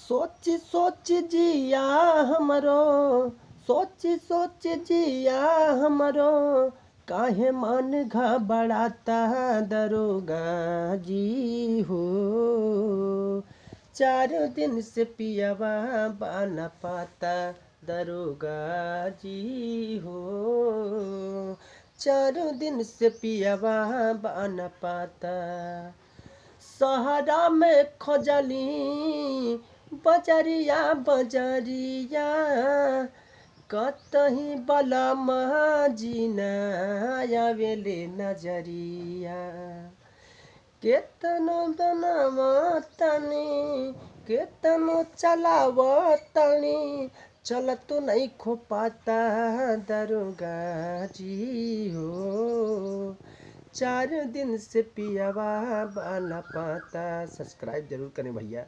सोच सोच जिया हमरो, सोच सोच जिया हमरो, काहे मन घबराता दरोगा जी हो। 4 दिन से पियावा बाना पाता दरोगा जी हो। 4 दिन से पियावा बाना पाता। सहरा में खोजली बजरिया बजरिया, कतही बलम जीना आवेले नजरिया। केतनो बनाव तनी, केतनो चलाव तनी, चलत नहीं खो पाता दरोगा जी हो। 4 दिन से पियावा बाना पाता। सब्सक्राइब जरूर करें भैया।